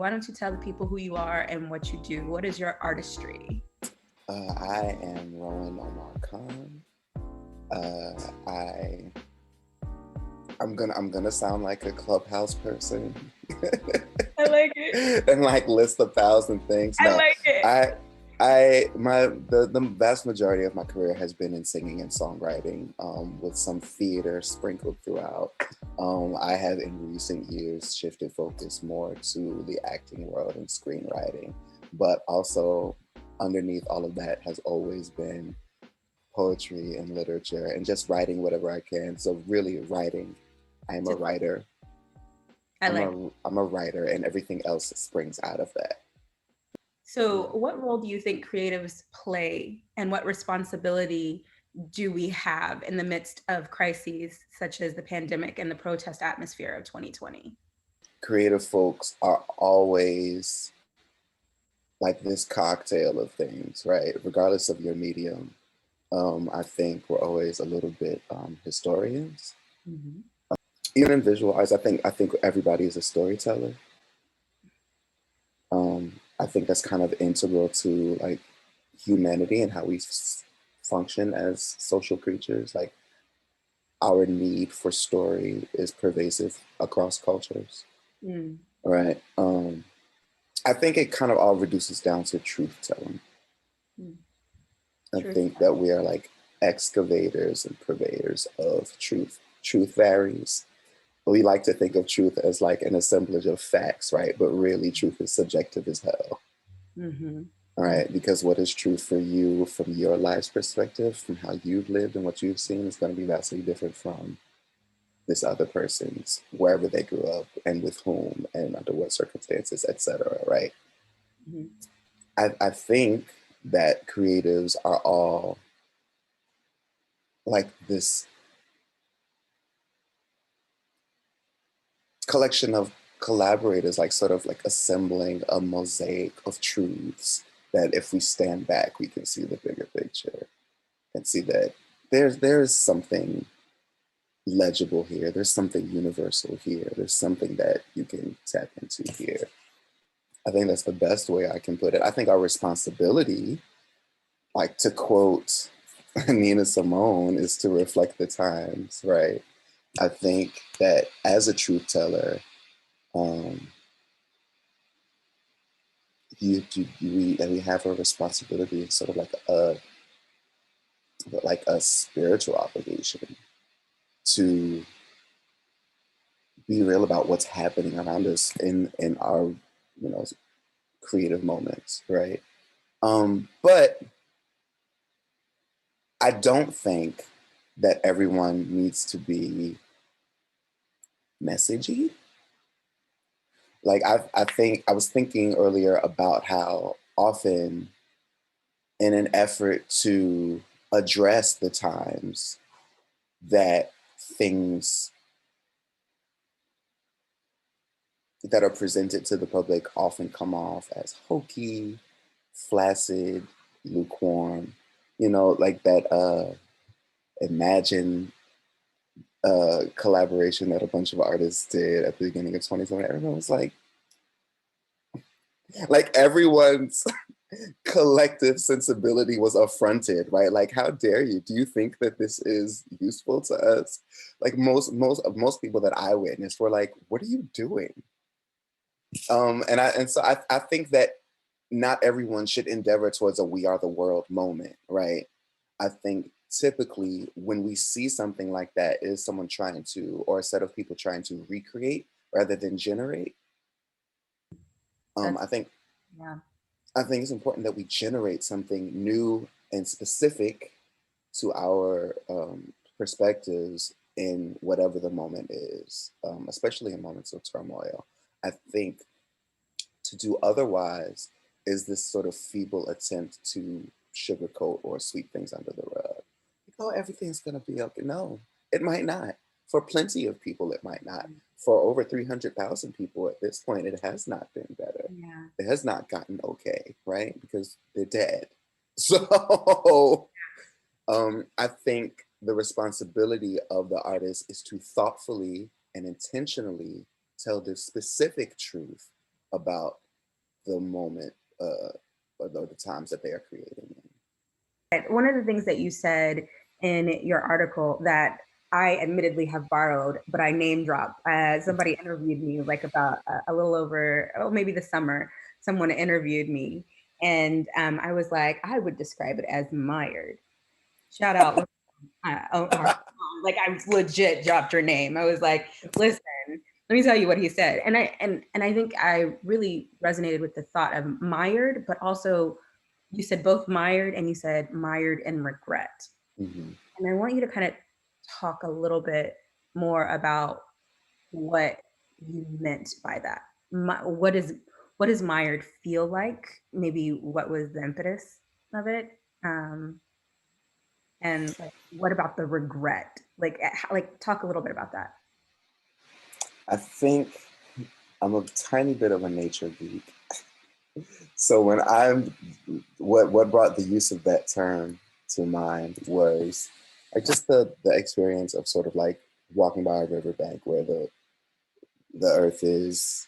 Why don't you tell the people who you are and what you do? What is your artistry? I am Rowan Omar Khan. I I'm gonna sound like a clubhouse person I like it. and like list 1,000 things. I No, like it. I the vast majority of my career has been in singing and songwriting, with some theater sprinkled throughout. I have in recent years shifted focus more to the acting world and screenwriting, but also underneath all of that has always been poetry and literature and just writing whatever I can. So really writing. I am a writer. I like it. I'm a writer, and everything else springs out of that. So, what role do you think creatives play, and what responsibility do we have in the midst of crises such as the pandemic and the protest atmosphere of 2020? Creative folks are always like this cocktail of things, right? Regardless of your medium. I think we're always a little bit historians. Mhm. Even in visual arts, I think everybody is a storyteller. I think that's kind of integral to like humanity and how we function as social creatures. Like our need for story is pervasive across cultures, Mm, right? I think it kind of all reduces down to truth telling. mm. I Truth. think that we are like excavators and purveyors of truth. Truth varies. We like to think of truth as like an assemblage of facts, right? But really, truth is subjective as hell. Mm-hmm. All right, because what is true for you from your life's perspective, from how you've lived and what you've seen, is going to be vastly different from this other person's, wherever they grew up and with whom and under what circumstances, etc. Right? Mm-hmm. I think that creatives are all like this collection of collaborators, like sort of like assembling a mosaic of truths that if we stand back, we can see the bigger picture and see that there's something legible here. There's something universal here. There's something that you can tap into here. I think that's the best way I can put it. I think our responsibility, like to quote Nina Simone, is to reflect the times, right? I think that as a truth teller, um, we have a responsibility, sort of like a spiritual obligation to be real about what's happening around us in our creative moments, right? But I don't think that everyone needs to be messagey. Like I think I was thinking earlier about how often, in an effort to address the times, that things that are presented to the public often come off as hokey, flaccid, lukewarm. Like that Imagine collaboration that a bunch of artists did at the beginning of 2020. Everyone was like everyone's collective sensibility was affronted, right? Like, how dare you? Do you think that this is useful to us? Like most people that I witnessed were like, "What are you doing?" And so I think that not everyone should endeavor towards a "we are the world" moment, right? I think typically when we see something like that, is someone trying to, or a set of people trying to recreate rather than generate. Um, That's I think yeah. I think it's important that we generate something new and specific to our perspectives in whatever the moment is, especially in moments of turmoil. I think to do otherwise is this sort of feeble attempt to sugarcoat or sweep things under the rug. Like, oh, everything's going to be okay. No, it might not. For plenty of people, it might not. For over 300,000 people at this point, it has not been better. Yeah. It has not gotten okay, right? Because they're dead. So I think the responsibility of the artist is to thoughtfully and intentionally tell the specific truth about the moment or the times that they are creating in. One of the things that you said in your article that I admittedly have borrowed, but I name dropped. Somebody interviewed me like about a little over, oh, maybe the summer. Someone interviewed me, and I was like, I would describe it as mired. Shout out, like I legit dropped her name. I was like, listen, let me tell you what he said, and I think I really resonated with the thought of mired, but also you said both mired and you said mired in regret. Mm-hmm. And I want you to kind of talk a little bit more about what you meant by that. What does mired feel like? Maybe what was the impetus of it? And like, what about the regret? Like talk a little bit about that. I think I'm a tiny bit of a nature geek. So when I'm what brought the use of that term to mind was like just the experience of sort of like walking by a riverbank where the earth is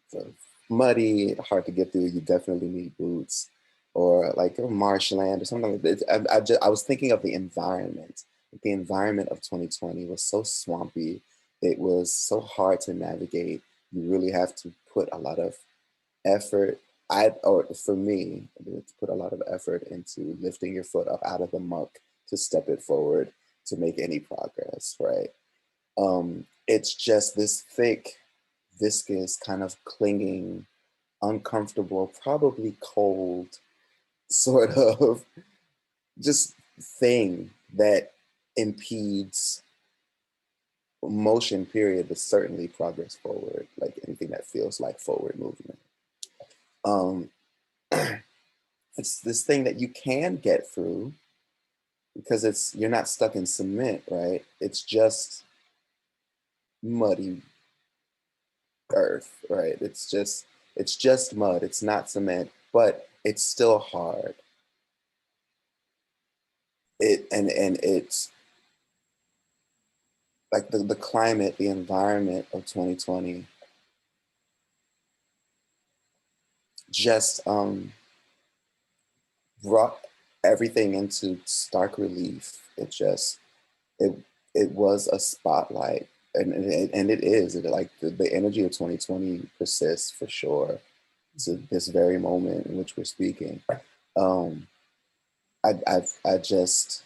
sort of muddy, hard to get through. You definitely need boots, or like a marshland or something like that. I was thinking of the environment. The environment of 2020 was so swampy. It was so hard to navigate. You really have to put a lot of effort. Or for me, to put a lot of effort into lifting your foot up out of the muck to step it forward to make any progress, right? It's just this thick, viscous, kind of clinging, uncomfortable, probably cold, sort of just thing that impedes motion, period, but certainly progress forward, like anything that feels like forward movement. Um, it's this thing that you can get through because you're not stuck in cement, right? It's just muddy earth, right? It's just mud. It's not cement, but it's still hard. And it's like the climate, the environment of 2020 just brought everything into stark relief. It it was a spotlight, and it is. Like the energy of 2020 persists for sure to this very moment in which we're speaking. Um, I just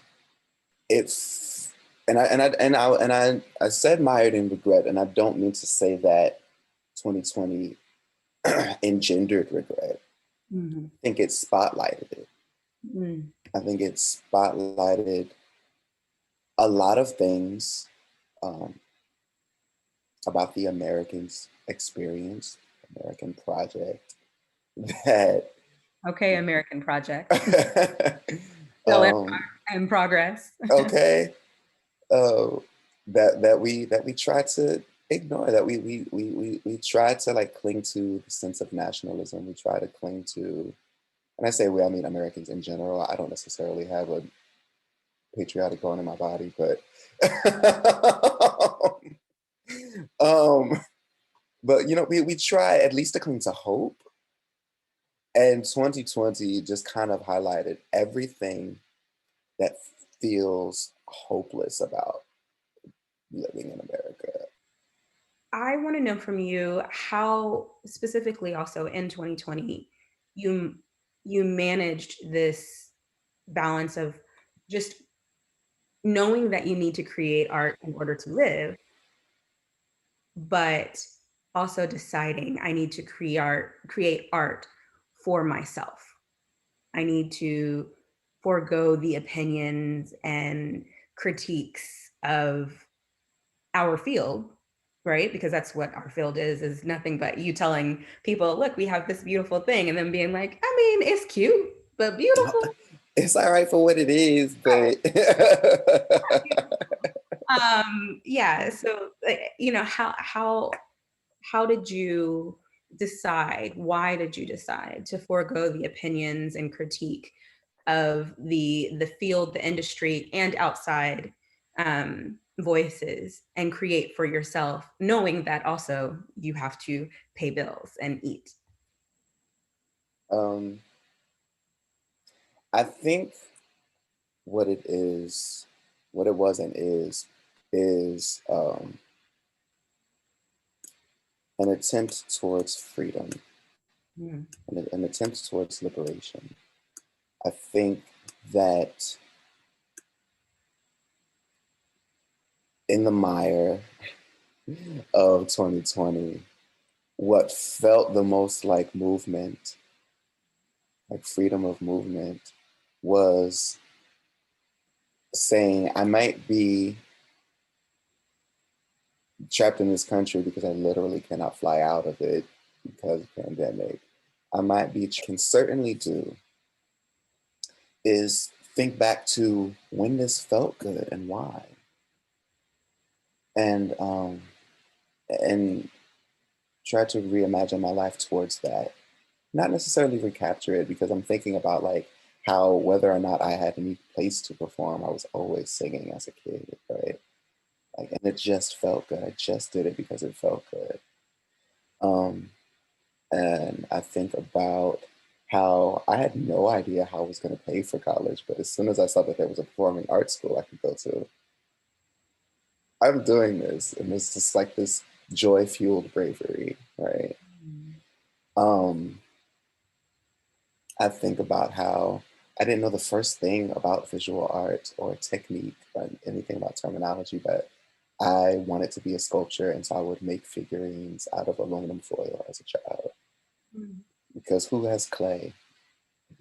it's and I said mired in regret, and I don't mean to say that 2020 engendered regret. Mm-hmm. I think it spotlighted it. Mm. I think it spotlighted a lot of things um, about the Americans' experience, American project that Okay, American Project. Still um, in progress. okay, uh, that we try to ignore, that we try to like cling to the sense of nationalism. We try to cling to, and I say we, I mean Americans in general. I don't necessarily have a patriotic bone in my body, but um, but we try at least to cling to hope. And 2020 just kind of highlighted everything that feels hopeless about living in America. I want to know from you how specifically also in 2020 you you managed this balance of just knowing that you need to create art in order to live, but also deciding I need to create art for myself. I need to forego the opinions and critiques of our field, right? Because that's what our field is nothing but you telling people, look, we have this beautiful thing, and then being like, I mean, it's cute, but beautiful. It's all right for what it is, but Yeah. So, how did you decide? Why did you decide to forego the opinions and critique of the field, the industry, and outside? voices and create for yourself, knowing that also you have to pay bills and eat? Um, I think what it is, what it was and is an attempt towards freedom, Mm. an attempt towards liberation. I think that in the mire of 2020, what felt the most like movement, like freedom of movement, was saying I might be trapped in this country because I literally cannot fly out of it because of the pandemic. I might be can certainly do is think back to when this felt good and why. And and try to reimagine my life towards that. Not necessarily recapture it because I'm thinking about like how whether or not I had any place to perform, I was always singing as a kid, right? Like, and it just felt good. I just did it because it felt good. Um, and I think about how I had no idea how I was going to pay for college, but as soon as I saw that there was a performing arts school I could go to, I'm doing this, and it's just like this joy-fueled bravery, right? Um, I think about how I didn't know the first thing about visual art or technique or anything about terminology, but I wanted to be a sculptor, and so I would make figurines out of aluminum foil as a child. Mm. Because who has clay?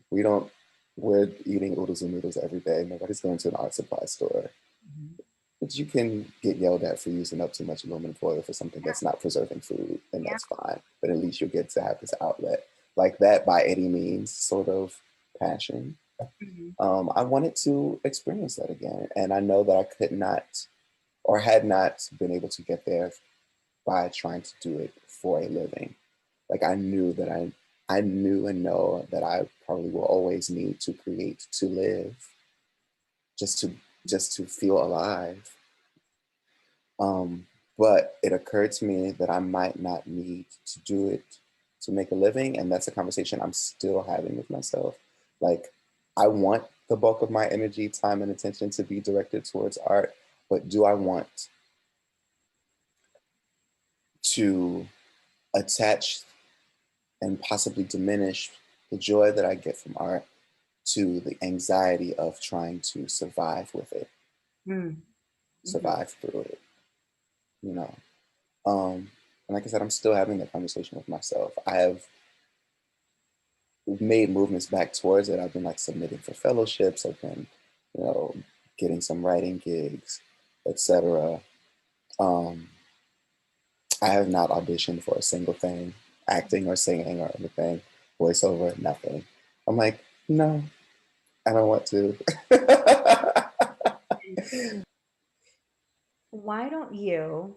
We don't, we're eating oodles and noodles every day. Nobody's going to an art supply store. Mhm. But you can get yelled at for using up too much aluminum foil for something that's not preserving food, and Yeah. that's fine. But at least you'll get to have this outlet. Like that by any means sort of passion. Mhm. I wanted to experience that again. And I know that I could not or had not been able to get there by trying to do it for a living. Like I knew that I knew and know that I probably will always need to create to live, just to just to feel alive. Um, but it occurred to me that I might not need to do it to make a living, and that's a conversation I'm still having with myself. Like I want the bulk of my energy, time, and attention to be directed towards art, but do I want to attach and possibly diminish the joy that I get from art to the anxiety of trying to survive with it, Mm. Mhm. survive through it, you know? And like I said, I'm still having that conversation with myself. I have made movements back towards it. I've been like submitting for fellowships. I've been, you know, getting some writing gigs, etc. Um, I have not auditioned for a single thing, acting or singing or anything, voiceover, nothing. I'm like, no, I don't want to. Why don't you,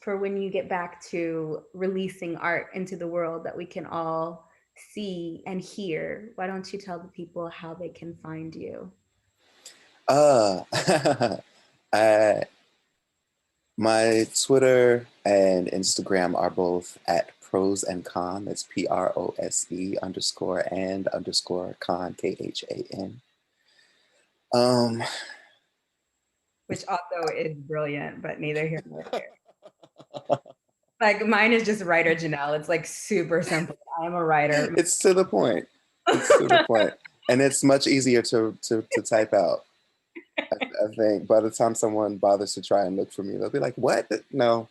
for when you get back to releasing art into the world that we can all see and hear, why don't you tell the people how they can find you? uh, I, my Twitter and Instagram are both at pros and con. That's PROSE underscore and underscore con, KHAN. Um, Which also is brilliant, but neither here nor there. Like mine is just writer Janelle. It's like super simple. I'm a writer. it's to the point. It's to the point. And it's much easier to type out. I think by the time someone bothers to try and look for me, they'll be like, what? No.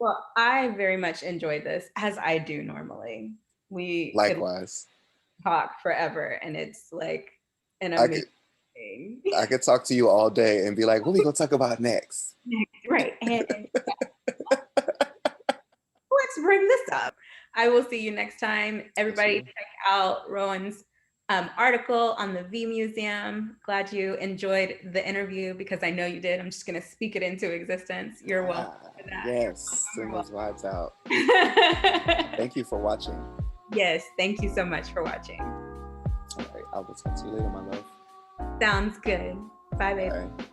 Well, I very much enjoyed this, as I do normally. We could Likewise. talk forever, and it's like an I amazing could thing. I could talk to you all day and be like, what are we gonna talk about next? Right. And let's bring this up. I will see you next time. Everybody, Sure. check out Rowan's article on the V Museum. Glad you enjoyed the interview because I know you did. I'm just going to speak it into existence. You're welcome Ah, for that. yes, send You're those vibes out. welcome. Thank you for watching. Yes, thank you so much for watching. All right, I will talk to you later, my love. Sounds good. Bye, babe. Bye.